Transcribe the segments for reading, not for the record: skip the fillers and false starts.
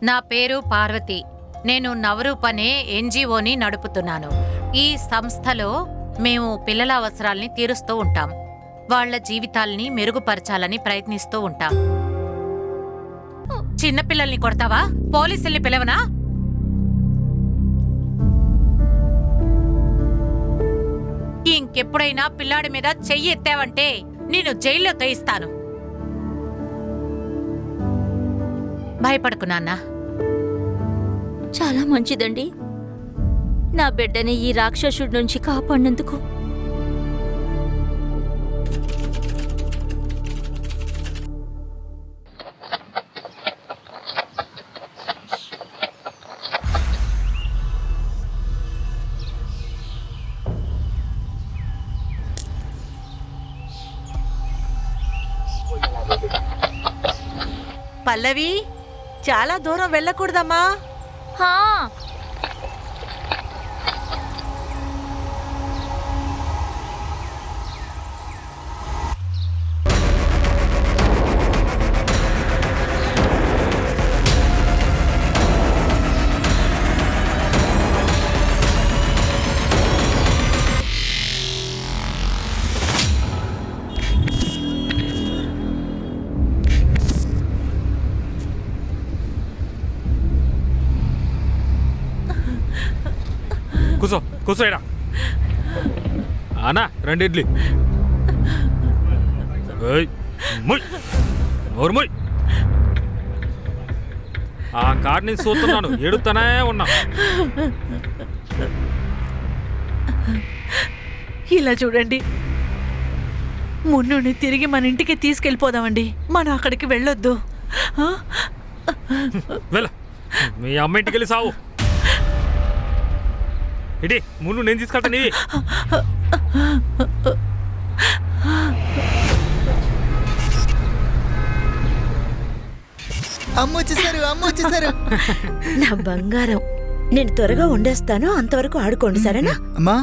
నా పేరు పార్వతి. నేను నవరూప్ అనే ఎన్‌జీఓని నడుపుతున్నాను. ఈ సంస్థలో మేము పిల్లల అవసరాల్ని తీరుస్తూ ఉంటాం. వాళ్ళ జీవితాల్ని మెరుగుపరచాలని ప్రయత్నిస్తూ ఉంటాం. చిన్నపిల్లల్ని కొడతావా? పోలీసుల్ని పిలవనా? ఇంకెప్పుడైనా పిల్లాడి మీద చెయ్యి ఎత్తావంటే నేను జైల్లో తోయిస్తాను. భయపడకు నాన్నా. చాలా మంచిదండి. నా బిడ్డని ఈ రాక్షసుడి నుంచి కాపాడినందుకు. పల్లవి, చాలా దూరం వెళ్ళకూడదమ్మా. హా, కూసో కూసో ఇడా. అన్నా 2 ఇడ్లీ. నోరుమోయ్. ఆ కార్ నుంచి చూస్తున్నాను, ఏడుతానే ఉన్నా. ఇలా చూడండి, మున్నుని తిరిగి మన ఇంటికి తీసుకెళ్ళిపోదామండి. మనం అక్కడికి వెళ్ళొద్దు. వెళ్ళ, మీ అమ్మ ఇంటికి వెళ్ళి సావు. ఇటీ ముందు నేను తీసుకెళ్తాను. ఇవి అమ్మొచ్చేసారు. నా బంగారం, నేను త్వరగా వండేస్తాను, అంతవరకు ఆడుకోండి సరేనా? అమ్మా,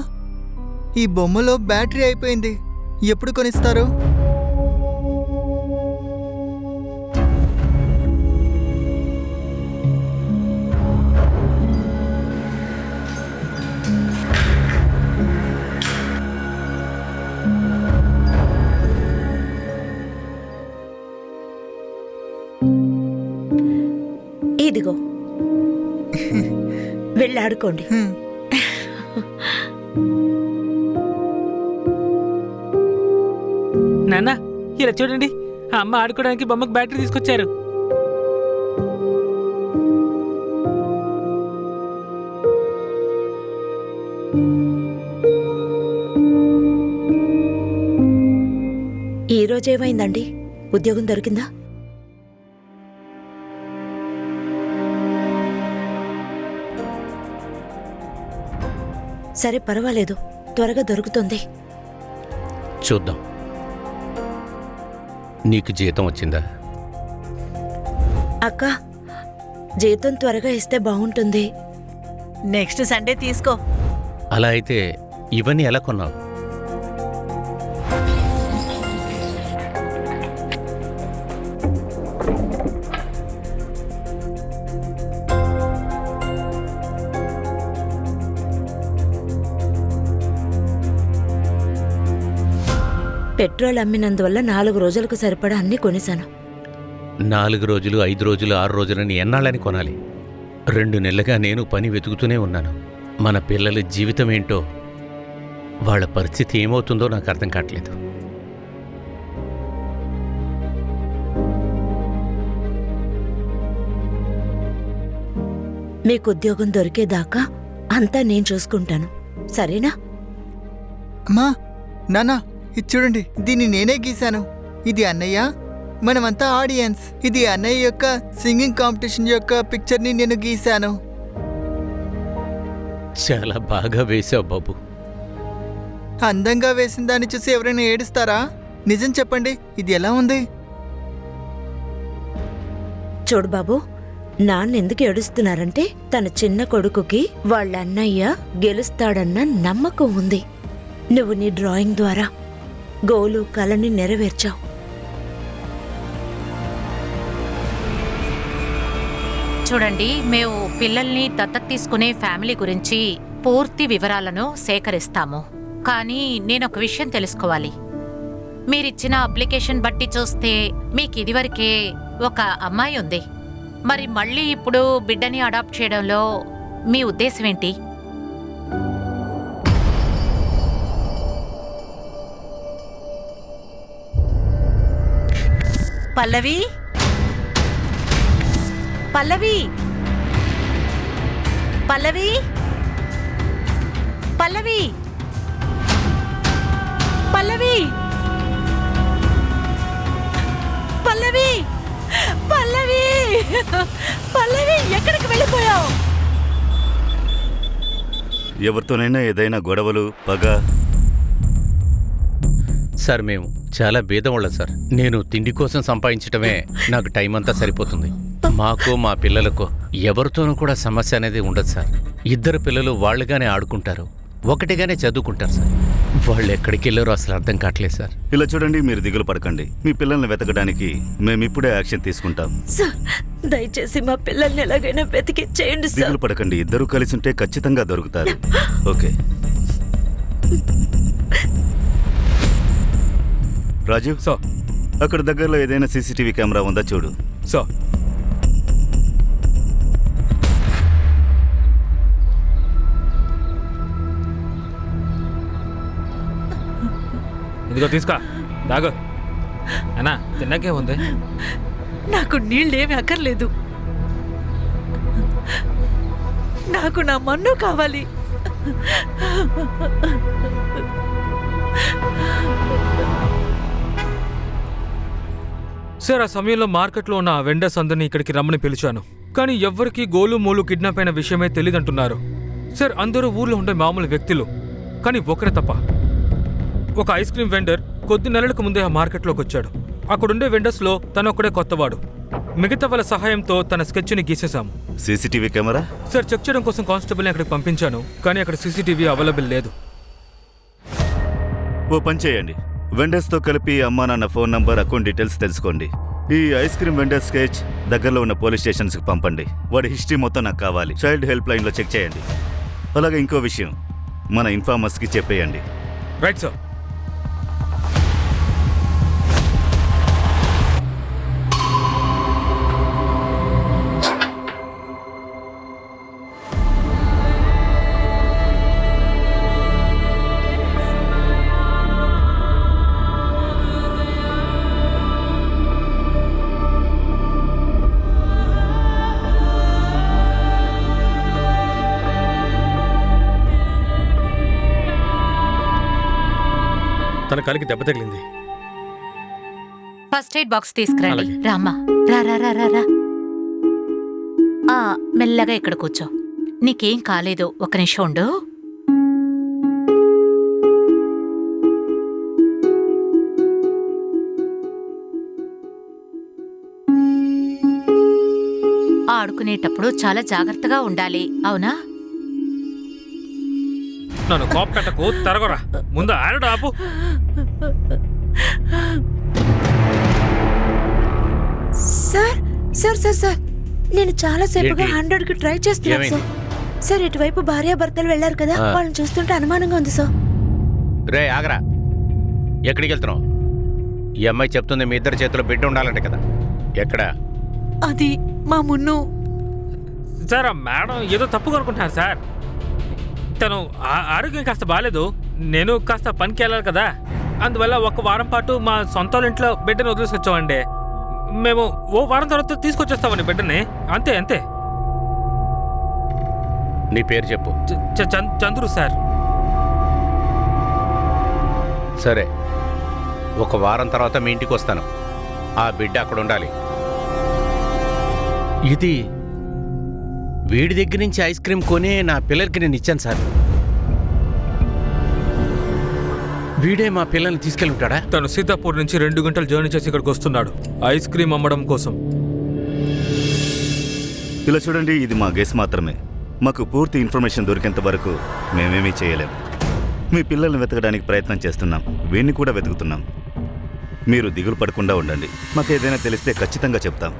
ఈ బొమ్మలో బ్యాటరీ అయిపోయింది, ఎప్పుడు కొనిస్తారు? ఇదిగో, వెళ్ళి ఆడుకోండి. నాన్న, ఇలా చూడండి, అమ్మ ఆడుకోవడానికి బొమ్మకు బ్యాటరీ తీసుకొచ్చారు. ఈ రోజేమైందండి? ఉద్యోగం దొరికిందా? సరే, పర్వాలేదు, త్వరగా దొరుకుతుంది. చూద్దాం. నీకు జీతం వచ్చిందా? అక్క, జీతం త్వరగా ఇస్తే బాగుంటుంది. నెక్స్ట్ సండే తీసుకో. అలా అయితే ఇవన్నీ ఎలా కొన్నావు? పెట్రోల్ అమ్మినందువల్ల 4 రోజులకు సరిపడా అన్నీ కొనేశాను. 4 రోజులు, 5 రోజులు, 6 రోజులని ఎన్నాళ్ళని కొనాలి? 2 నెలలుగా నేను పని వెతుకుతూనే ఉన్నాను. మన పిల్లల జీవితం ఏంటో, వాళ్ళ పరిస్థితి ఏమవుతుందో నాకు అర్థం కావట్లేదు. మీకు ఉద్యోగం దొరికేదాకా అంతా నేను చూసుకుంటాను, సరేనా? అమ్మా, నాన్న, ఇది చూడండి, దీన్ని నేనే గీశాను. ఇది అన్నయ్య, మనమంతా ఆడియన్స్. ఇది అన్నయ్య యొక్క సింగింగ్ కాంపిటీషన్ యొక్క పిక్చర్ని నేను గీశాను. చాలా బాగా వేశావు బాబు. అందంగా వేసిన దాన్ని చూసి ఎవరైనా ఏడుస్తారా? నిజం చెప్పండి, ఇది ఎలా ఉంది? చూడు బాబు, నాన్న ఎందుకు ఏడుస్తున్నారంటే తన చిన్న కొడుకుకి వాళ్ళ అన్నయ్య గెలుస్తాడన్న నమ్మకం ఉంది. నువ్వు నీ డ్రాయింగ్ ద్వారా గోలు కలని నెరవేర్చావు. చూడండి, మేము పిల్లల్ని దత్తత తీసుకునే ఫ్యామిలీ గురించి పూర్తి వివరాలను సేకరిస్తాము. కానీ నేనొక విషయం తెలుసుకోవాలి. మీరిచ్చిన అప్లికేషన్ బట్టి చూస్తే మీకు ఇదివరకే ఒక అమ్మాయి ఉంది. మరి మళ్ళీ ఇప్పుడు బిడ్డని అడాప్ట్ చేయడంలో మీ ఉద్దేశం ఏంటి? పల్లవి, పల్లవి, పల్లవి, పల్లవి, పల్లవి, పల్లవి, పల్లవి, పల్లవి, ఎక్కడికి వెళ్ళిపోయావు? ఎవరితోనైనా ఏదైనా గొడవలు, పగ? సార్ మేము చాలా బీదవాళ్ళం సార్. నేను తిండి కోసం సంపాదించటమే నాకు టైం అంతా సరిపోతుంది. మాకు మా పిల్లలకు ఎవరితోనూ కూడా సమస్య అనేది ఉండదు సార్. ఇద్దరు పిల్లలు వాళ్ళుగానే ఆడుకుంటారు, ఒకటిగానే చదువుకుంటారు సార్. వాళ్ళు ఎక్కడికి వెళ్ళారో అసలు అర్థం కావట్లేదు సార్. ఇలా చూడండి, మీరు దిగులు పడకండి. మీ పిల్లల్ని వెతకడానికి మేమిప్పుడే యాక్షన్ తీసుకుంటాం. సార్, దయచేసి మా పిల్లల్ని ఎలాగైనా వెతికి చేయండి సార్. దిగులు పడకండి, ఇద్దరు కలిసి ఉంటే ఖచ్చితంగా దొరుకుతారు. ఓకే రాజు, సో అక్కడ దగ్గరలో ఏదైనా సీసీటీవీ కెమెరా ఉందా చూడు. సో ఇదిగో తీసుకో, తాగు. అన్నా తిన్నాకే ఉంది. నాకు నీళ్ళేమి అక్కర్లేదు. నాకు నా మన్ను కావాలి. సార్, ఆ సమయంలో మార్కెట్లో ఉన్న వెండర్స్ అందరినీ ఇక్కడికి రమ్మని పిలిచాను. కానీ ఎవ్వరికీ గోలు మూలు కిడ్నాప్ అయిన విషయమే తెలియదంటున్నారు. సార్, అందరూ ఊర్లో ఉండే మామూలు వ్యక్తులు. కానీ ఒకరే తప్ప. ఒక ఐస్ క్రీమ్ వెండర్ కొద్ది నెలలకు ముందే ఆ మార్కెట్లోకి వచ్చాడు. అక్కడుండే వెండర్స్లో తనొక్కడే కొత్తవాడు. మిగతా వాళ్ళ సహాయంతో తన స్కెచ్ని గీసేశాము. CCTV camera? సార్, చెక్ చేయడం కోసం కానిస్టేబుల్ని అక్కడికి పంపించాను. కానీ అక్కడ సీసీటీవీ అవైలబుల్ లేదు. ఓ పని చేయండి, వెండర్స్తో కలిపి అమ్మా నాన్న ఫోన్ నంబర్, అకౌంట్ డీటెయిల్స్ తెలుసుకోండి. ఈ ఐస్ క్రీమ్ వెండర్ స్కెచ్ దగ్గరలో ఉన్న పోలీస్ స్టేషన్స్కి పంపండి. వాడి హిస్టరీ మొత్తం నాకు కావాలి. చైల్డ్ హెల్ప్ లైన్లో చెక్ చేయండి. అలాగే ఇంకో విషయం, మన ఇన్ఫార్మర్స్కి చెప్పేయండి. Right sir. తన కాలికి దెబ్బ తగిలింది. ఫస్ట్ ఎయిడ్ బాక్స్ తీసుకురండి. అలాగే. రామ్మా, రా రా రా రా రా. మెల్లగా ఇక్కడ కూర్చో. నీకేం కాలేదు, ఒక నిమిషం ఉండు. ఆడుకునేటప్పుడు చాలా జాగ్రత్తగా ఉండాలి, అవునా? నన్ను కోప పెట్టకు, తరగరా. ముందు ఆరడు ఆపు. సార్ సార్ సార్ సార్, నేను చాలా సేపుగా ఏంటి? 100కి ట్రై చేస్తున్నాను ఏమైంది? సార్. సార్, ఇటువైపు భార్యాభర్తలు వెళ్ళారు కదా, ఆ. వాళ్ళని చూస్తుంటే అనుమానంగా ఉంది సార్. రే ఆగరా, ఎక్కడికి వెళ్తున్నావు? ఈ అమ్మాయి చెప్తుంది మీ ఇద్దరి చేతిలో బిడ్డ ఉండాలంటే కదా. ఎక్కడ? అది మా మున్ను. సార్, ఆ మేడం ఏదో తప్పుగా అనుకుంటున్నారు సార్. తను ఆరోగ్యం కాస్త బాగాలేదు. నేను కాస్త పనికి వెళ్ళాలి కదా. అందువల్ల ఒక వారం పాటు మా సొంత ఇంట్లో బిడ్డను వదిలేసుకొచ్చామండి. మేము ఓ వారం తర్వాత తీసుకొచ్చేస్తామండి బిడ్డని. అంతే అంతే. నీ పేరు చెప్పు. చంద్రు సార్. సరే, ఒక వారం తర్వాత మీ ఇంటికి వస్తాను. ఆ బిడ్డ అక్కడ ఉండాలి. ఇది వీడి దగ్గర నుంచి ఐస్ క్రీమ్ కొని నా పిల్లలకి నేను ఇచ్చాను సార్. వీడే మా పిల్లల్ని తీసుకెళ్ళి ఉంటాడా? తను సీతాపూర్ నుంచి 2 గంటలు జర్నీ చేసి ఇక్కడికి వస్తున్నాడు ఐస్ క్రీమ్ అమ్మడం కోసం. ఇలా చూడండి, ఇది మా గెస్ మాత్రమే. మాకు పూర్తి ఇన్ఫర్మేషన్ దొరికేంత వరకు మేమేమీ చేయలేము. మీ పిల్లల్ని వెతకడానికి ప్రయత్నం చేస్తున్నాం, వీడిని కూడా వెతుకుతున్నాం. మీరు దిగులు పడకుండా ఉండండి. మాకు ఏదైనా తెలిస్తే ఖచ్చితంగా చెప్తాం.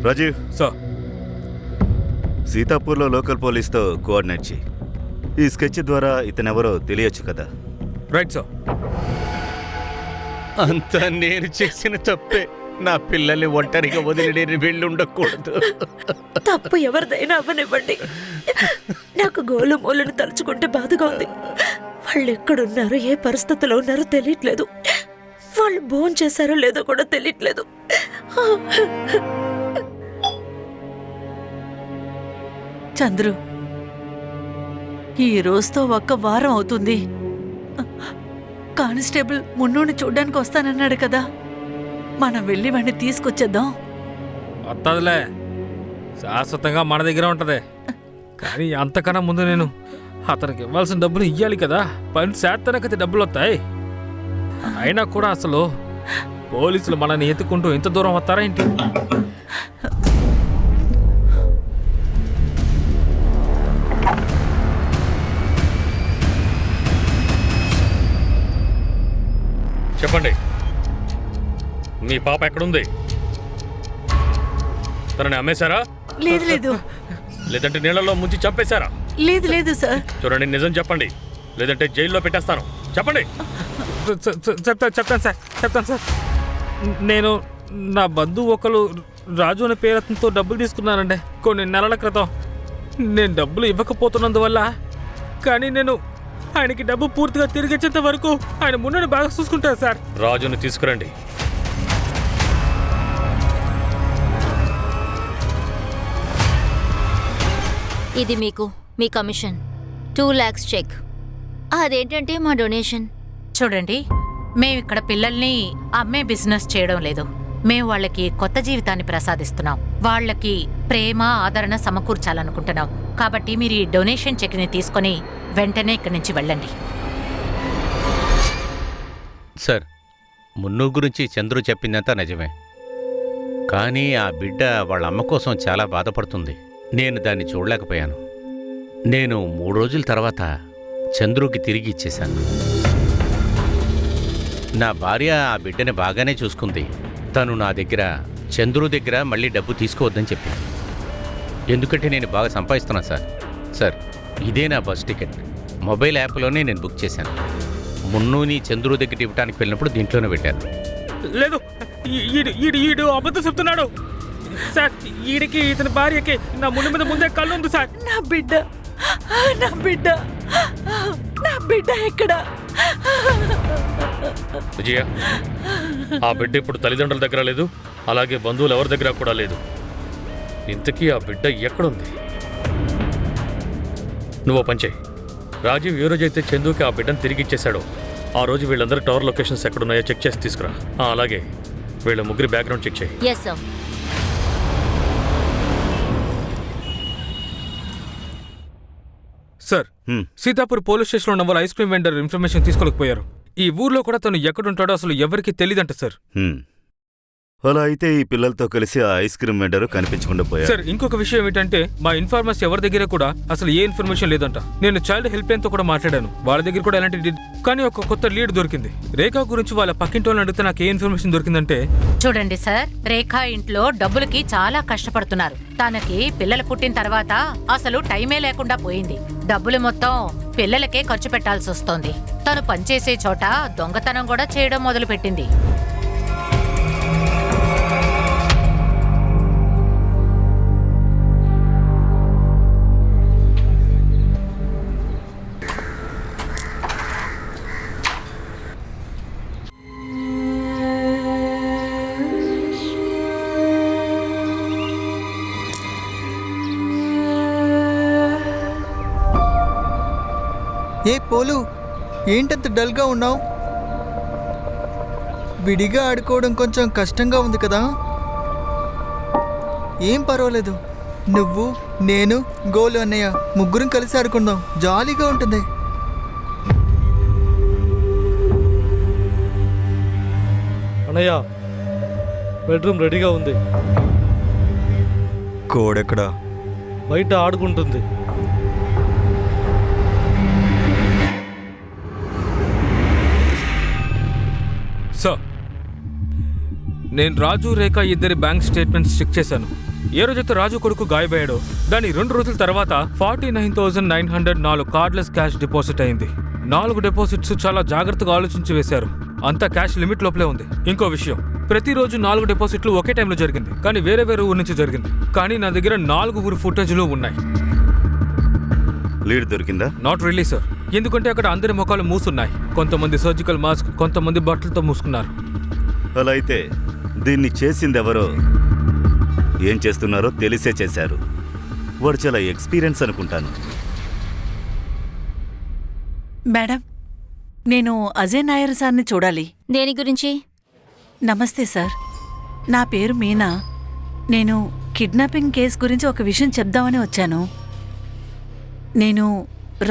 రాజీవ్, సార్ సీతాపూర్లో లోకల్ పోలీస్తో కోఆర్డినేట్ చేయి. ఈ స్కెచ్ ద్వారా ఇతనెవరో తెలియచ్చు కదా. Right sir. అంతా నేను చేసిన తప్పే. నా పిల్లల్ని ఒంటరిగా వదిలి నేను వెళ్ళి ఉండకూడదు. తప్పు ఎవరిదైనా అవ్వనివ్వండి. నాకు గోలు మూలను తలుచుకుంటే బాధగా ఉంది. వాళ్ళు ఎక్కడున్నారో, ఏ పరిస్థితిలో ఉన్నారో తెలియట్లేదు. వాళ్ళు భోజనం చేశారో లేదో కూడా తెలియట్లేదు. చంద్రు, ఈ రోజుతో 1 వారం అవుతుంది. కానిస్టేబుల్ మున్నుని చూడ్డానికి వస్తానన్నాడు కదా, మనం వెళ్ళి వాడిని తీసుకొచ్చేద్దాం. వస్తుందిలే, శాశ్వతంగా మన దగ్గర ఉంటది. కానీ అంతకన్నా ముందు నేను అతనికి ఇవ్వాల్సిన డబ్బులు ఇవ్వాలి కదా. పని చేస్తేనే కదా డబ్బులు వస్తాయి. అయినా కూడా అసలు పోలీసులు మనల్ని ఎత్తుకుంటూ ఇంత దూరం వస్తారా ఏంటి? చెప్పండి, మీ పాప ఎక్కడుంది? తనని అమ్మేశారా? లేదు లేదు లేదంటే నీళ్ళలో ముంచి చంపేశారా? లేదు లేదు సార్. చూడండి, నిజం చెప్పండి, లేదంటే జైల్లో పెట్టేస్తాను. చెప్పండి. చెప్తాను సార్. నేను నా బంధువు ఒకరు రాజు అనే పేరుతో డబ్బులు తీసుకున్నానండి కొన్ని నెలల క్రితం. నేను డబ్బులు ఇవ్వకపోతున్నందువల్ల, కానీ నేను ఆయనకి డబ్బు పూర్తిగా తిరిగి ఇచ్చేంత వరకు ఆయన మున్నని బాగా చూసుకుంటారు సార్. రాజుని తీసుకురండి. ఇది మీకు మీ కమిషన్ 2 lakhs చెక్. అదేంటంటే మా డొనేషన్. చూడండి, మేము ఇక్కడ పిల్లల్ని అమ్మే బిజినెస్ చేయడం లేదు. మేము వాళ్ళకి కొత్త జీవితాన్ని ప్రసాదిస్తున్నాం. వాళ్ళకి ప్రేమ, ఆదరణ సమకూర్చాలనుకుంటున్నాం. కాబట్టి మీరు ఈ డొనేషన్ చెక్ని తీసుకొని వెంటనే ఇక్కడి నుంచి వెళ్ళండి. సార్, మున్ను గురించి చంద్రు చెప్పిందంతా నిజమే. కానీ ఆ బిడ్డ వాళ్ళ అమ్మ కోసం చాలా బాధపడుతుంది. నేను దాన్ని చూడలేకపోయాను. నేను 3 రోజుల తర్వాత చంద్రుకి తిరిగి ఇచ్చేశాను. నా భార్య ఆ బిడ్డని బాగానే చూసుకుంది. తను నా దగ్గర, చంద్రు దగ్గర మళ్ళీ డబ్బు తీసుకోవద్దని చెప్పింది. ఎందుకంటే నేను బాగా సంపాదిస్తున్నాను సార్. సార్, ఇదే నా బస్ టికెట్. మొబైల్ యాప్లోనే నేను బుక్ చేశాను. మున్నుని చంద్రు దగ్గర ఇవ్వడానికి వెళ్ళినప్పుడు దీంట్లోనే పెట్టాను. లేదు, ఈడు అబద్ధం చెప్తున్నాడు సార్. ఈడికి, ఇతని భార్యకి నా మున్ను మీద ముందే కళ్ళు ఉంది సార్. నా బిడ్డ ఎక్కడా? విజయ, ఆ బిడ్డ ఇప్పుడు తల్లిదండ్రుల దగ్గర లేదు, అలాగే బంధువులు ఎవరి దగ్గర కూడా లేదు. ఇంతకీ ఆ బిడ్డ ఎక్కడుంది? నువ్వు పంచేయి. రాజీవ్ ఏ రోజైతే చందుకి ఆ బిడ్డను తిరిగి ఇచ్చేశాడో ఆ రోజు వీళ్ళందరూ టవర్ లొకేషన్స్ ఎక్కడున్నాయో చెక్ చేసి తీసుకురా. అలాగే వీళ్ళ ముగ్గురి బ్యాక్గ్రౌండ్ చెక్ చేయి. Yes sir. Sir, Sitapur police స్టేషన్లో ఉన్న వాళ్ళు ఐస్ క్రీమ్ వెండర్ ఇన్ఫర్మేషన్ తీసుకోలేకపోయారు. ఈ ఊర్లో కూడా తను ఎక్కడుంటాడో అసలు ఎవరికి తెలియదంట సార్. అలా అయితే ఈ పిల్లలతో కలిసి ఆ ఐస్ క్రీమ్ వెండర్ కనిపించకుండా పోయారు. సార్, ఇంకొక విషయం ఏమిటంటే మా ఇన్ఫార్మర్స్ ఎవరి దగ్గర కూడా అసలు ఏ ఇన్ఫర్మేషన్ లేదంట. నేను చైల్డ్ హెల్ప్ లైన్ తో కూడా మాట్లాడాను. వాళ్ళ దగ్గర కూడా ఎలాంటి కానీ ఒక కొత్త లీడ్ దొరికింది. రేఖా గురించి వాళ్ళ పక్కింటి వాళ్ళని అడిగితే నాకు ఏ ఇన్ఫర్మేషన్ దొరికిందంటే, చూడండి సార్, రేఖా ఇంట్లో డబ్బులకి చాలా కష్టపడుతున్నారు. తనకి పిల్లలు పుట్టిన తర్వాత అసలు టైమే లేకుండా పోయింది. డబ్బులు మొత్తం పిల్లలకే ఖర్చు పెట్టాల్సి వస్తోంది. తను పనిచేసే చోట దొంగతనం కూడా చేయడం మొదలుపెట్టింది. ఏ పోలు, ఏంటంత డల్గా ఉన్నావు? విడిగా ఆడుకోవడం కొంచెం కష్టంగా ఉంది కదా. ఏం పర్వాలేదు, నువ్వు, నేను, గోలు అన్నయ్య ముగ్గురం కలిసి ఆడుకుందాం. జాలీగా ఉంటుంది. అన్నయ్య, బెడ్రూమ్ రెడీగా ఉంది. కోడెక్కడా? బయట ఆడుకుంటుంది. సార్, నేను రాజు, రేఖ ఇద్దరి బ్యాంక్ స్టేట్మెంట్స్ చెక్ చేశాను. ఏ రోజైతే రాజు కొడుకు గాయపయ్యాడో దాని 2 రోజుల తర్వాత 49,904 కార్డ్లెస్ క్యాష్ డిపాజిట్ అయింది. 4 డిపాజిట్స్ చాలా జాగ్రత్తగా ఆలోచించి వేశారు. అంతా క్యాష్ లిమిట్ లోపలే ఉంది. ఇంకో విషయం, ప్రతిరోజు 4 డిపాజిట్లు ఒకే టైంలో జరిగింది, కానీ వేరే వేరే ఊరు నుంచి జరిగింది. కానీ నా దగ్గర 4 ఊరు ఫుటేజ్లు ఉన్నాయి. లీడ్ దొరికిందా? నాట్ రియల్లీ సార్, ఎందుకంటే అక్కడ అందరి ముఖాలు మూసున్నాయి. కొంతమంది సర్జికల్ మాస్క్, కొంతమంది బట్టలతో మూసుకున్నారు. అలా అయితే దీన్ని చేసిందెవరో, ఏం చేస్తున్నారో తెలిసే చేశారు. వాడు చాలా ఎక్స్పీరియన్స్ అనుకుంటాను. మేడం, నేను అజయ్ నాయర్ సార్ని చూడాలి. దేని గురించి? నమస్తే సార్, నా పేరు మీనా. నేను కిడ్నాపింగ్ కేసు గురించి ఒక విషయం చెప్దామని వచ్చాను. నేను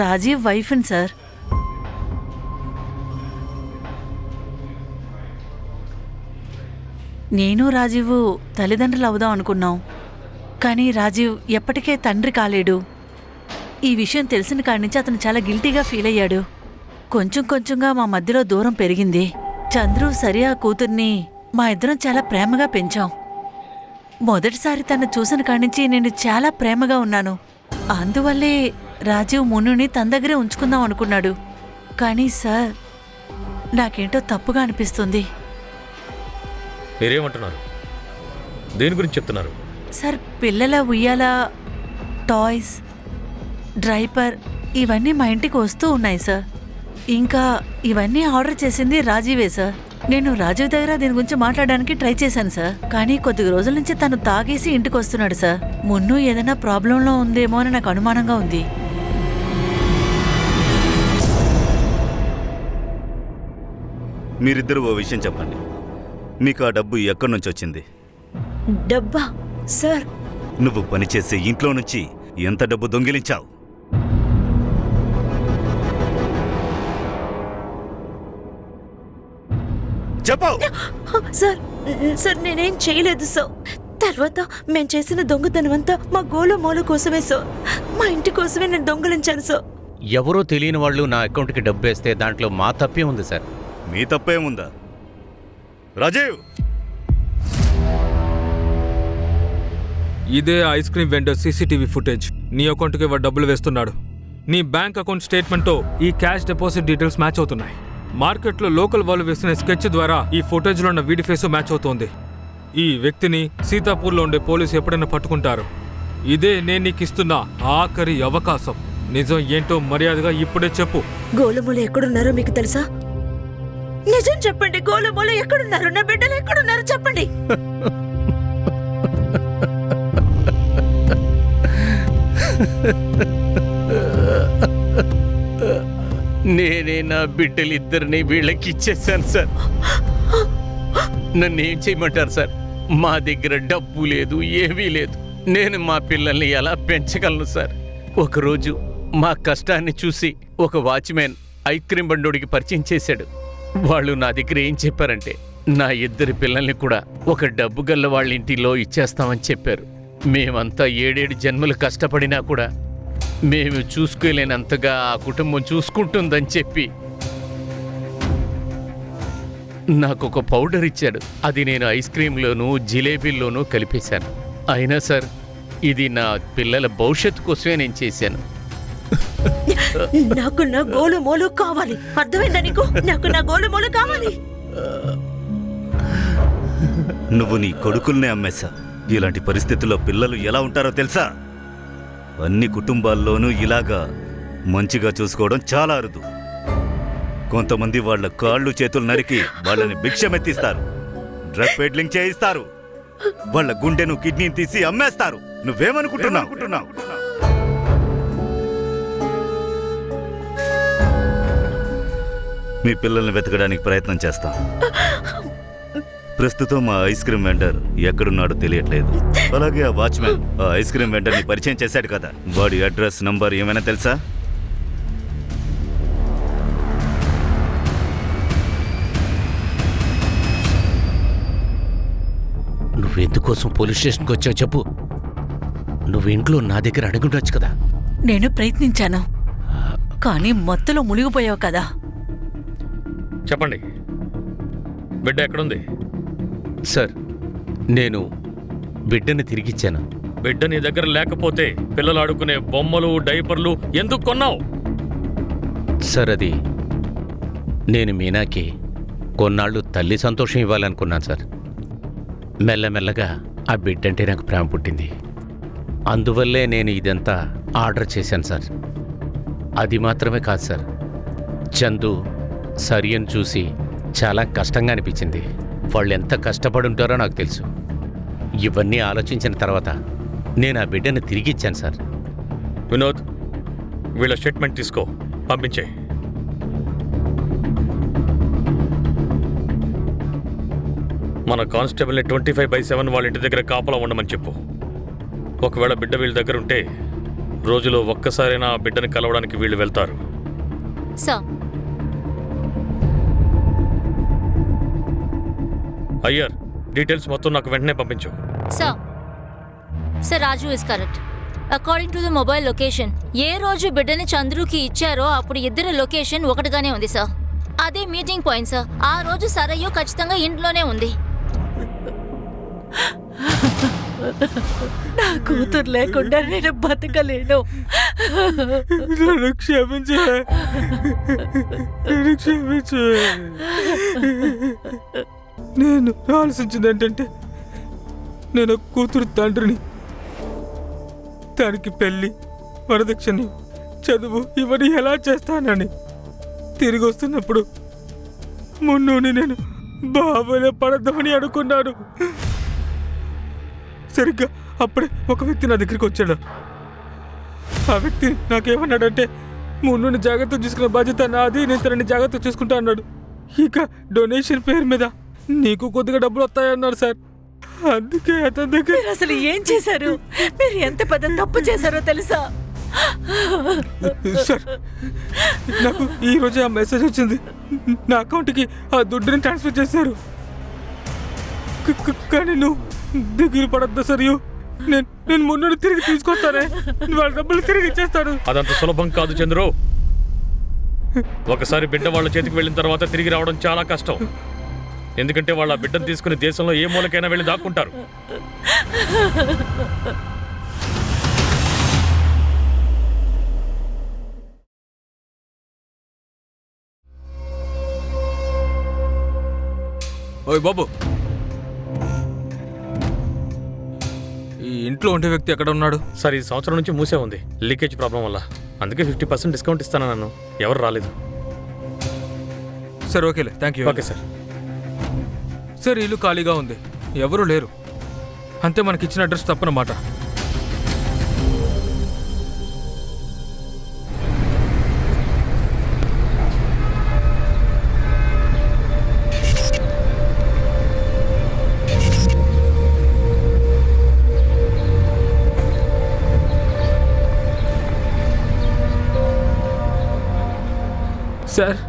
రాజీవ్ వైఫ్ని సార్. నేను రాజీవ్ తల్లిదండ్రులు అవుదాం అనుకున్నాం, కానీ రాజీవ్ ఎప్పటికే తండ్రి కాలేడు. ఈ విషయం తెలిసిన కాడి నుంచి అతను చాలా గిల్టీగా ఫీల్ అయ్యాడు. కొంచెం కొంచెంగా మా మధ్యలో దూరం పెరిగింది. చంద్రు సరియా కూతుర్ని మా ఇద్దరం చాలా ప్రేమగా పెంచాం. మొదటిసారి తను చూసిన కాడి నుంచి నేను చాలా ప్రేమగా ఉన్నాను. అందువల్లే రాజీవ్ మున్నుని తన దగ్గరే ఉంచుకుందాం అనుకున్నాడు. కానీ సార్, నాకేంటో తప్పుగా అనిపిస్తుంది. మీరేమంటున్నారు? దేని గురించి చెప్తున్నారు? సార్, పిల్లల ఉయ్యాల, టాయ్స్, డ్రైపర్ ఇవన్నీ మా ఇంటికి వస్తూ ఉన్నాయి సార్. ఇంకా ఇవన్నీ ఆర్డర్ చేసింది రాజీవే సార్. నేను రాజీవ్ దగ్గర దీని గురించి మాట్లాడడానికి ట్రై చేశాను సార్, కానీ కొద్ది రోజుల నుంచి తను తాగేసి ఇంటికి వస్తున్నాడు సార్. మున్ను ఏదైనా ప్రాబ్లంలో ఉందేమో అని నాకు అనుమానంగా ఉంది. మీరిద్దరూ ఓ విషయం చెప్పండి. మీకు ఆ డబ్బు ఎక్కడి నుంచి వచ్చింది? డబ్బా సార్? నువ్వు పనిచేసే ఇంట్లో నుంచి ఎంత డబ్బు దొంగిలించావు? చెప్పావు సార్. సార్, నేనేం చేయలేదు సార్. తర్వాత మేము చేసిన దొంగతనం అంతా మా గోలమోల కోసమే సార్. మా ఇంటి కోసమే నేను దొంగలించాను సార్. ఎవరో తెలియని వాళ్ళు నా అకౌంట్కి డబ్బు వేస్తే దాంట్లో మా తప్పే ఉంది సార్. మీ తప్పేముందా? రాజీవ్, ఇదే ice cream vendor CCTV footage. నీ అకౌంట్కి వాడు డబ్బులు వేస్తున్నాడు. నీ బ్యాంక్ అకౌంట్ స్టేట్మెంట్తో ఈ క్యాష్ డిపాజిట్ డీటెయిల్స్ మ్యాచ్ అవుతున్నాయి. మార్కెట్లో లోకల్ వాళ్ళు వేసిన స్కెచ్ ద్వారా ఈ ఫుటేజ్లో ఉన్న వీడి ఫేస్ మ్యాచ్ అవుతోంది. ఈ వ్యక్తిని సీతాపూర్లో ఉండే పోలీసు ఎప్పుడైనా పట్టుకుంటారు. ఇదే నేను నీకు ఇస్తున్న ఆఖరి అవకాశం. నిజం ఏంటో మర్యాదగా ఇప్పుడే చెప్పు. గోలమూల ఎక్కడున్నారో మీకు తెలుసా? నిజం చెప్పండి. గోలమూల ఎక్కడున్నారు? నా బిడ్డలు ఎక్కడున్నారు చెప్పండి. నేనే నా బిడ్డలిద్దరిని వీళ్ళకి ఇచ్చేసాను సార్. నన్ను ఏం చేయమంటారు సార్? మా దగ్గర డబ్బు లేదు, ఏమీ లేదు. నేను మా పిల్లల్ని ఎలా పెంచగలను సార్? ఒకరోజు మా కష్టాన్ని చూసి ఒక వాచ్మెన్ ఐస్ క్రీమ్ బండోడికి పరిచయం చేశాడు. వాళ్ళు నా దగ్గర ఏం చెప్పారంటే, నా 2 పిల్లల్ని కూడా ఒక డబ్బు గల్ల వాళ్ళ ఇంటిలో ఇచ్చేస్తామని చెప్పారు. మేమంతా 7 జన్మలు కష్టపడినా కూడా మేము చూసుకోలేనంతగా ఆ కుటుంబం చూసుకుంటుందని చెప్పి నాకు ఒక పౌడర్ ఇచ్చాడు. అది నేను ఐస్ క్రీంలోనూ జిలేబీల్లోనూ కలిపేశాను. అయినా సార్, ఇది నా పిల్లల భవిష్యత్తు కోసమే నేను చేశాను. నాకు నా గోలమూల కావాలి. అర్థమైందా నీకు? నాకు నా గోలమూల కావాలి. నువ్వు నీ కొడుకుల్నే అమ్మేశా. ఇలాంటి పరిస్థితుల్లో పిల్లలు ఎలా ఉంటారో తెలుసా? అన్ని కుటుంబాల్లోనూ ఇలాగా మంచిగా చూసుకోవడం చాలా అరుదు. కొంతమంది వాళ్ళ కాళ్ళు చేతులు నరికి వాళ్ళని భిక్షమెత్తిస్తారు, డ్రగ్ పెడ్లింగ్ చేయిస్తారు, వాళ్ళ గుండెను కిడ్నీని తీసి అమ్మేస్తారు. నువ్వేమనుకుంటున్నావు? మీ పిల్లల్ని వెతకడానికి ప్రయత్నం చేస్తాం. ప్రస్తుతం మా ఐస్ క్రీమ్ వెండర్ ఎక్కడున్నాడో తెలియట్లేదు. అలాగే ఆ వాచ్మెన్ ఆ ఐస్ క్రీమ్ వెండర్ని పరిచయం చేశాడు కదా, వాడి అడ్రస్ నంబర్ ఏమైనా తెలుసా? నువ్వెందుకోసం పోలీస్ స్టేషన్కి వచ్చావు చెప్పు. నువ్వు ఇంట్లో నా దగ్గర అడుగుండొచ్చు కదా. నేను ప్రయత్నించాను, కానీ మత్తులో మునిగిపోయావు కదా. చెప్పండి, బిడ్డ ఎక్కడుంది? సార్, నేను బిడ్డని తిరిగిచ్చాను. బిడ్డ నీ దగ్గర లేకపోతే పిల్లలు ఆడుకునే బొమ్మలు, డైపర్లు ఎందుకు కొన్నావు? సార్, అది నేను మీనాకి కొన్నాళ్ళు తల్లి సంతోషం ఇవ్వాలనుకున్నాను సార్. మెల్లమెల్లగా ఆ బిడ్డంటే నాకు ప్రేమ పుట్టింది. అందువల్లే నేను ఇదంతా ఆర్డర్ చేశాను సార్. అది మాత్రమే కాదు సార్, చందు సరియను చూసి చాలా కష్టంగా అనిపించింది. వాళ్ళు ఎంత కష్టపడి ఉంటారో నాకు తెలుసు. ఇవన్నీ ఆలోచించిన తర్వాత నేను ఆ బిడ్డను తిరిగి ఇచ్చాను సార్. వినోద్, వీళ్ళ స్టేట్మెంట్ తీసుకో, పంపించే. మన కానిస్టేబుల్ని 25/7 వాళ్ళ ఇంటి దగ్గర కాపలా ఉండమని చెప్పు. ఒకవేళ బిడ్డ వీళ్ళ దగ్గర ఉంటే రోజులో ఒక్కసారైనా ఆ బిడ్డని కలవడానికి వీళ్ళు వెళ్తారు. సార్, అయ్యర్, డీటెయిల్స్ మొత్తం నాకు వెంటనే పంపించు. Sir, Raju is correct. According to the mobile location, ఏ రోజు బిడ్డని చంద్రుకి ఇచ్చారో అప్పుడు ఇద్దరు లొకేషన్ ఒకటిగానే ఉంది సార్. అదే మీటింగ్ పాయింట్ సార్. ఆ రోజు సరయ్యు ఖచ్చితంగా ఇంట్లోనే ఉంది. నా కూతురు లేకుండా నేను బతకలేను. నన్ను క్షమించు. నేను ఆలోచించింది ఏంటంటే, నేను కూతురు తండ్రిని. దానికి పెళ్ళి, వరదక్షిణ, చదువు ఇవన్నీ ఎలా చేస్తానని. తిరిగి వస్తున్నప్పుడు మున్నుని నేను బాబులే పడద్దామని అనుకున్నాను. సరిగ్గా అప్పుడే ఒక వ్యక్తి నా దగ్గరికి వచ్చాడు. ఆ వ్యక్తి నాకేమన్నాడంటే, మున్నుని జాగ్రత్త చూసుకునే బాధ్యత నాది, నేను తనని జాగ్రత్త చూసుకుంటా అన్నాడు. ఇక డొనేషన్ పేరు మీద నీకు కొద్దిగా డబ్బులు వస్తాయన్నాడు సార్. అందుకే అతని దగ్గర. మీరు అసలు ఏం చేశారు? మీరు ఎంత పెద్ద తప్పు చేశారో తెలుసా? సార్, నాకు ఈ రోజే ఆ మెసేజ్ వచ్చింది. నా అకౌంట్కి ఆ దుడ్డుని ట్రాన్స్ఫర్ చేశారు. కానీ నువ్వు దిగులు పడద్దు సార్. నేను మున్నుని తిరిగి తీసుకొస్తానే, వాళ్ళ డబ్బులు తిరిగి ఇచ్చేస్తాను. అదంత సులభం కాదు చంద్రు. ఒకసారి బిడ్డ వాళ్ళ చేతికి వెళ్ళిన తర్వాత తిరిగి రావడం చాలా కష్టం. ఎందుకంటే వాళ్ళ బిడ్డను తీసుకుని దేశంలో ఏ మూలకైనా వెళ్ళి దాక్కుంటారు. ఓయ్ బాబు, ఈ ఇంట్లో ఉండే వ్యక్తి ఎక్కడ ఉన్నాడు? సార్, ఈ సంవత్సరం నుంచి మూసే ఉంది, లీకేజ్ ప్రాబ్లం వల్ల. అందుకే 50% డిస్కౌంట్ ఇస్తాను. నన్ను ఎవరు రాలేదు. సార్, ఓకేలే, thank you. Okay sir. Sir, ఇల్లు ఖాళీగా ఉంది, ఎవరూ లేరు. అంతే, మనకిచ్చిన అడ్రస్ తప్పనమాట. సార్,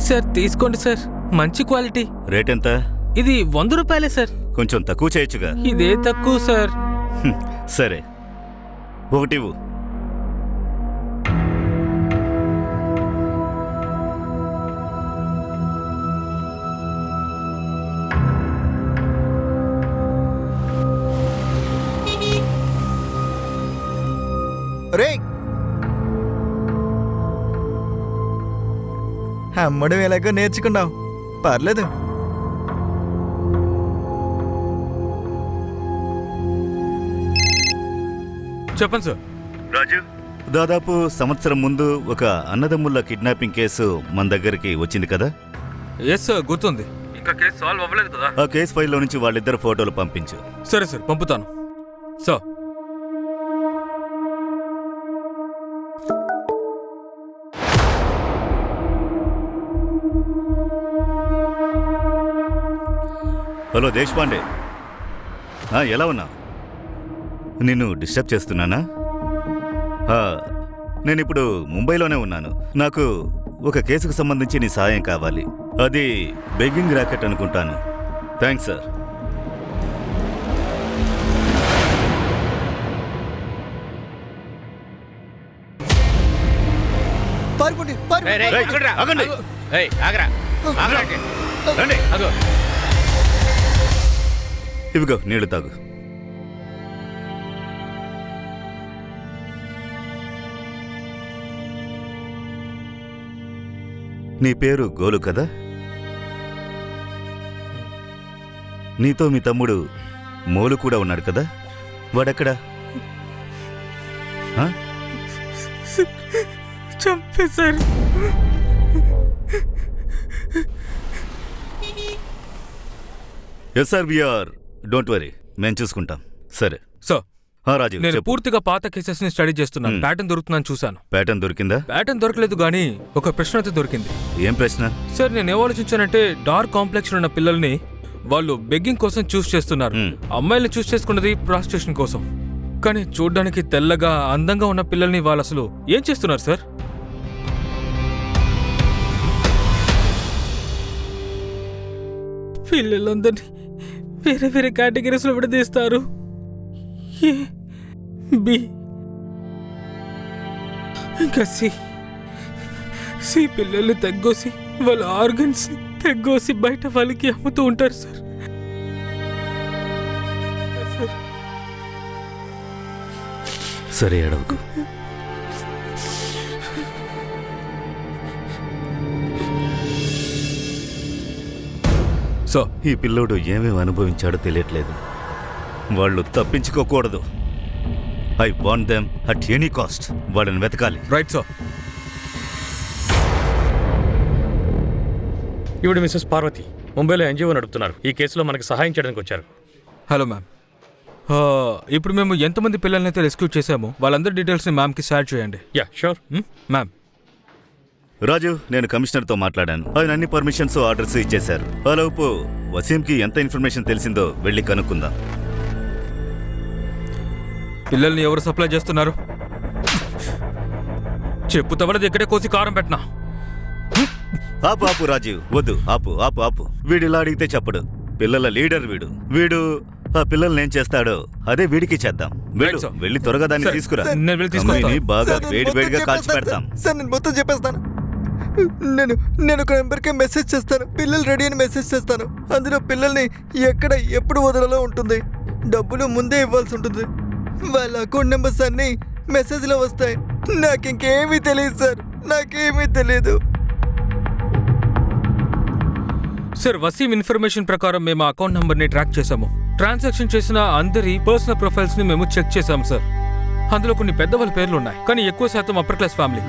సార్ తీసుకోండి సార్, మంచి క్వాలిటీ. రేట్ ఎంత? ఇది 100 రూపాయలే సార్. కొంచెం తక్కువ చేయొచ్చుగా. ఇదే తక్కువ సార్. సరే, ఒకటి ఇవ్వు. రే, అమ్మడం ఎలాగో నేర్చుకున్నావు, పర్లేదు. చెప్పండి సార్. రాజు, దాదాపు సంవత్సరం ముందు ఒక అన్నదమ్ముల కిడ్నాపింగ్ కేసు మన దగ్గరికి వచ్చింది కదా? ఎస్ సార్, గుర్తుంది. ఇంకా కేసు సాల్వ్ అవ్వలేదు కదా? ఆ కేసు ఫైల్లో నుంచి వాళ్ళిద్దరు ఫోటోలు పంపించు. సరే సార్, పంపుతాను సార్. హలో దేశపాండే, ఎలా ఉన్నా? నిన్ను డిస్టర్బ్ చేస్తున్నానా? నేను ఇప్పుడు ముంబైలోనే ఉన్నాను. నాకు ఒక కేసుకు సంబంధించి నీ సాయం కావాలి. అది బెగ్గింగ్ ర్యాకెట్ అనుకుంటాను. Thanks sir. ఇవిగో నీళ్లు తాగు. నీ పేరు గోలు కదా? నీతో మీ తమ్ముడు మోలు కూడా ఉన్నాడు కదా? వాడెక్కడా? చంపేశారు. Yes sir, we're don't worry, మేము చూసుకుంటాం. సరే సార్, రాజు నేను చెప్పు. పూర్తిగా పాత కేసెస్ ని స్టడీ చేస్తున్నాను. ప్యాటర్న్ దొరుకుతుందని చూశాను. ప్యాటర్న్ దొరికిందా? ప్యాటర్న్ దొరకలేదు గానీ ఒక ప్రశ్న అయితే దొరికింది. ఏం ప్రశ్న? సార్, నేను ఏమాలోచించానంటే డార్క్ కాంప్లెక్షన్ ఉన్న పిల్లల్ని వాళ్ళు బెగ్గింగ్ కోసం చూస్ చేస్తున్నారు. అమ్మాయిల్ని చూస్ చేసుకున్నది ప్రాస్టిట్యూషన్ కోసం. కానీ చూడ్డానికి తెల్లగా అందంగా ఉన్న పిల్లల్ని వాళ్ళు అసలు ఏం చేస్తున్నారు సార్? పిల్లలందరినీ వేరే వేరే కేటగిరీస్ లో విడదీస్తారు. ఏ, బి, ఇంకా సి పిల్లల్ని తగ్గోసి వాళ్ళ ఆర్గన్స్ తగ్గోసి బయట వాళ్ళకి అమ్ముతూ ఉంటారు సార్. సరే, అడవుకు. సో ఈ పిల్లోడు ఏమేమి అనుభవించాడో తెలియట్లేదు. వాళ్ళు తప్పించుకోకూడదు. I want them at any cost. వాళ్ళని వెతకాలి. Right sir. ఈవిడ మిస్సెస్ పార్వతి, ముంబైలో ఎన్జిఓ నడుపుతున్నారు. ఈ కేసులో మనకి సహాయం చేయడానికి వచ్చారు. Hello ma'am. ఇప్పుడు మేము ఎంతమంది పిల్లల్ని అయితే రెస్క్యూ చేశామో వాళ్ళందరి డీటెయిల్స్ని మ్యామ్కి షేర్ చేయండి. Yeah, sure ma'am. రాజు, నేను కమిషనర్తో మాట్లాడాను. ఆయన అన్ని పర్మిషన్స్, ఆర్డర్స్ ఇచ్చేశారు. అలాపు వసీంకి ఎంత ఇన్ఫర్మేషన్ తెలిసిందో వెళ్ళి కనుక్కుందాం. పిల్లల్ని ఎవరు సప్లై చేస్తున్నారు? చెప్పు తవలది ఎక్కడే కోసి కారం పెట్టినా. ఆపు ఆపు రాజీవ్, వద్దు, ఆపు ఆపు ఆపు. వీడిలా అడిగితే చెప్పడు. పిల్లల లీడర్ వీడు ఆ పిల్లల్ని ఏం చేస్తాడో అదే వీడికి చేద్దాం. వెళ్ళి త్వరగా దాన్ని తీసుకురా. అమ్మాయిని బాగా వేడివేడిగా కాల్చి పెడతాం. సార్, నేను మొత్తం చెప్పేస్తాను. నేను ఒక నెంబర్కి మెసేజ్ చేస్తాను. పిల్లలు రెడీ అని మెసేజ్ చేస్తాను. అందులో పిల్లల్ని ఎక్కడ ఎప్పుడు వదలలో ఉంటుంది. డబ్బులు ముందే ఇవ్వాల్సి ఉంటుంది. వాళ్ళ అకౌంట్ నెంబర్స్ అన్నీ మెసేజ్లో వస్తాయి. నాకు ఇంకేమీ తెలియదు సార్, నాకేమీ తెలియదు. సార్, వసీం ఇన్ఫర్మేషన్ ప్రకారం మేము అకౌంట్ నంబర్ని ట్రాక్ చేశాము. ట్రాన్సాక్షన్ చేసిన అందరి పర్సనల్ ప్రొఫైల్స్ ని మేము చెక్ చేశాము సార్. అందులో కొన్ని పెద్దవాళ్ళ పేర్లు ఉన్నాయి, కానీ ఎక్కువ శాతం అప్పర్ క్లాస్ ఫ్యామిలీ.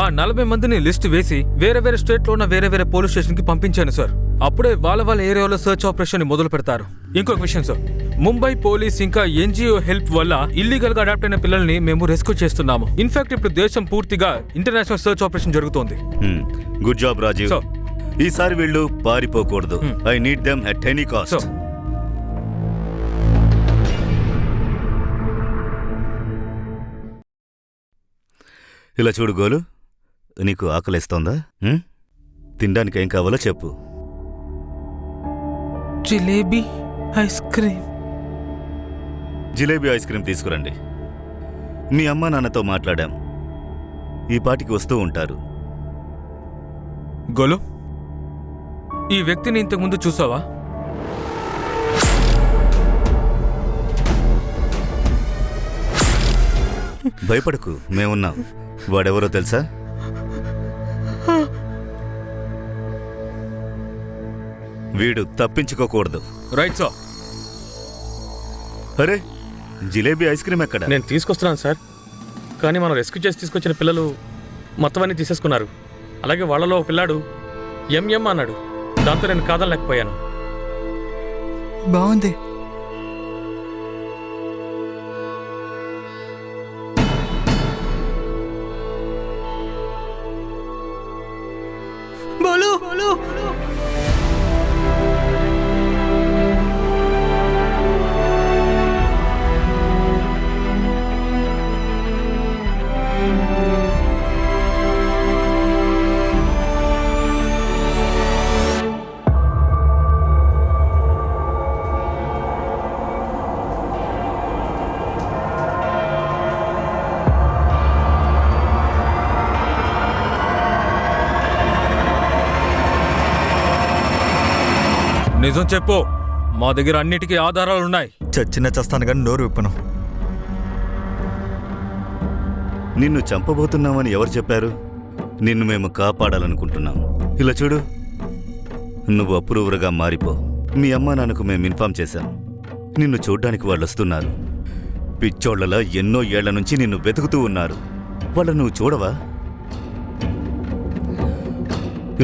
ఆ 40 మందిని లిస్ట్ వేసి వేరే వేరే స్టేట్లో ఉన్న వేరే వేరే పోలీస్ స్టేషన్కి పంపించాను సార్. అప్పుడే వాళ్ళ ఏరియాలో సర్చ్ ఆపరేషన్ మొదలు పెడతారు. ఇంకొక విషయం సార్, ముంబై పోలీస్ ఇంకా ఎన్జిఓ హెల్ప్ వల్ల ఇల్లీగల్ గా అడాప్ట్ అయిన పిల్లల్ని మేము రెస్క్యూ చేస్తున్నాము. ఇన్ఫాక్ట్ ఇప్పుడు దేశం పూర్తిగా ఇంటర్నేషనల్ సర్చ్ ఆపరేషన్ జరుగుతోంది. Good job Rajiv. ఈసారి వీళ్ళు పారిపోకూడదు. I need them at any cost. ఇలా చూడు గోలు, నీకు ఆకలిస్తోందా? తినడానికి ఏం కావాలో చెప్పు. Jalebi ice cream. Jalebi ice cream తీసుకురండి. మీ అమ్మా నాన్నతో మాట్లాడాం, ఈ పాటికి వస్తూ ఉంటారు. గోలు, ఈ వ్యక్తిని ఇంతకుముందు చూసావా? భయపడకు, మేమున్నాం. వాడెవరో తెలుసా? వీడు తప్పించుకోకూడదు. Right sir. అరే, జిలేబీ ఐస్ క్రీమ్ ఎక్కడ? నేను తీసుకొస్తున్నాను సార్, కానీ మనం రెస్క్యూ చేసి తీసుకొచ్చిన పిల్లలు మొత్తం అన్నీ తీసేసుకున్నారు. అలాగే వాళ్ళలో ఒక పిల్లాడు ఎంఎం అన్నాడు. దాంతో నేను కాదనలేకపోయాను. బాగుంది. నిజం చెప్పు, మా దగ్గర అన్నిటికీ ఆధారాలున్నాయి. చచ్చిన చస్తాను కానీ నోరు విప్పను. నిన్ను చంపబోతున్నామని ఎవరు చెప్పారు? నిన్ను మేము కాపాడాలనుకుంటున్నాం. ఇలా చూడు, నువ్వు అప్రూవర్గా మారిపో. మీ అమ్మా నాన్నకు మేము ఇన్ఫార్మ్ చేశాం. నిన్ను చూడ్డానికి వాళ్ళు వస్తున్నారు. పిచ్చోళ్లలా ఎన్నో ఏళ్ల నుంచి నిన్ను వెతుకుతూ ఉన్నారు. వాళ్ళ నువ్వు చూడవా?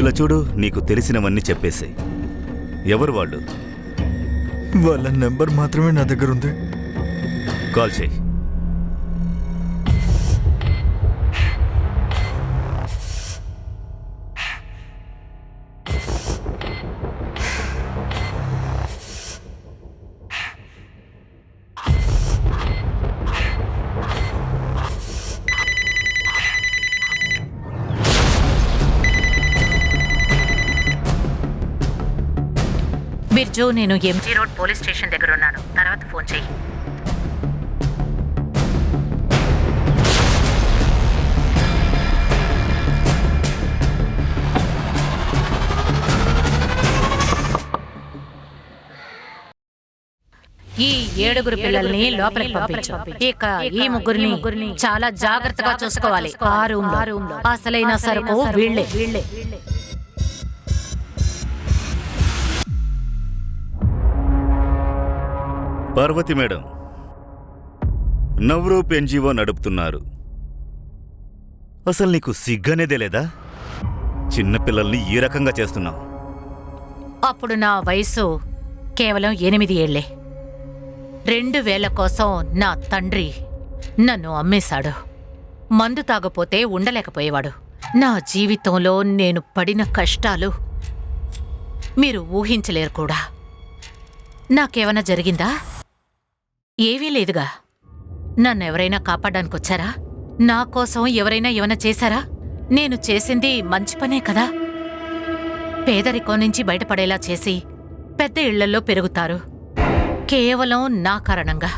ఇలా చూడు, నీకు తెలిసినవన్నీ చెప్పేసే. ఎవరు వాళ్ళు? వాళ్ళ నెంబర్ మాత్రమే నా దగ్గర ఉంది. కాల్ చేయి. బిర్జు, నేను ఎంజీ రోడ్ పోలీస్ స్టేషన్ దగ్గర ఉన్నాను. తర్వాత ఫోన్ చెయ్యి. ఈ 7 పిల్లల్ని లోపలికి పంపించు. ఇక ఈ ముగ్గురిని చాలా జాగ్రత్తగా చూసుకోవాలి. ఆ రూమ్ లో అసలైన సరుకు వీళ్ళే. పార్వతి మేడం, నవ్రూప్ ఎన్జిఓ నడుపుతున్నారు. అసలు నీకు సిగ్గనేదే లేదా? చిన్నపిల్లల్ని ఈ రకంగా చేస్తున్నావు. అప్పుడు నా వయసు కేవలం 8 ఏళ్లే. 2000 కోసం నా తండ్రి నన్ను అమ్మేశాడు. మందు తాగపోతే ఉండలేకపోయేవాడు. నా జీవితంలో నేను పడిన కష్టాలు మీరు ఊహించలేరు కూడా. నాకేమైనా జరిగిందా? ఏవీ లేదుగా. నన్నెవరైనా కాపాడడానికొచ్చారా? నా కోసం ఎవరైనా ఏమైనా చేశారా? నేను చేసింది మంచి పనే కదా. పేదరికం నుంచి బయటపడేలా చేసి పెద్ద ఇళ్లల్లో పెరుగుతారు. కేవలం నా కారణంగా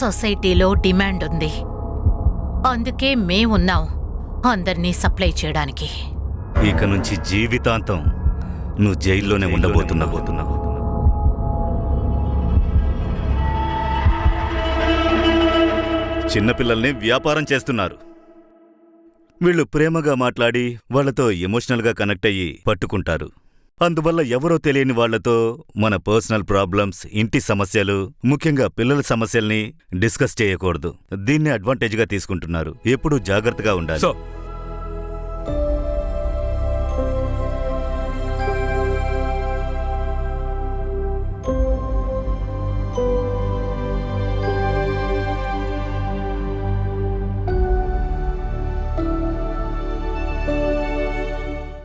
సొసైటీలో డిమాండ్ ఉంది. అందుకే మేమున్నాం అందర్నీ సప్లై చేయడానికి. ఇక నుంచి జీవితాంతం నువ్వు జైల్లోనే ఉండబోతున్నావు. చిన్నపిల్లల్ని వ్యాపారం చేస్తున్నారు. వీళ్ళు ప్రేమగా మాట్లాడి వాళ్లతో ఎమోషనల్గా కనెక్ట్ అయ్యి పట్టుకుంటారు. అందువల్ల ఎవరో తెలియని వాళ్లతో మన పర్సనల్ ప్రాబ్లమ్స్, ఇంటి సమస్యలు, ముఖ్యంగా పిల్లల సమస్యల్ని డిస్కస్ చేయకూడదు. దీన్ని అడ్వాంటేజ్గా తీసుకుంటున్నారు. ఎప్పుడూ జాగ్రత్తగా ఉండాలి.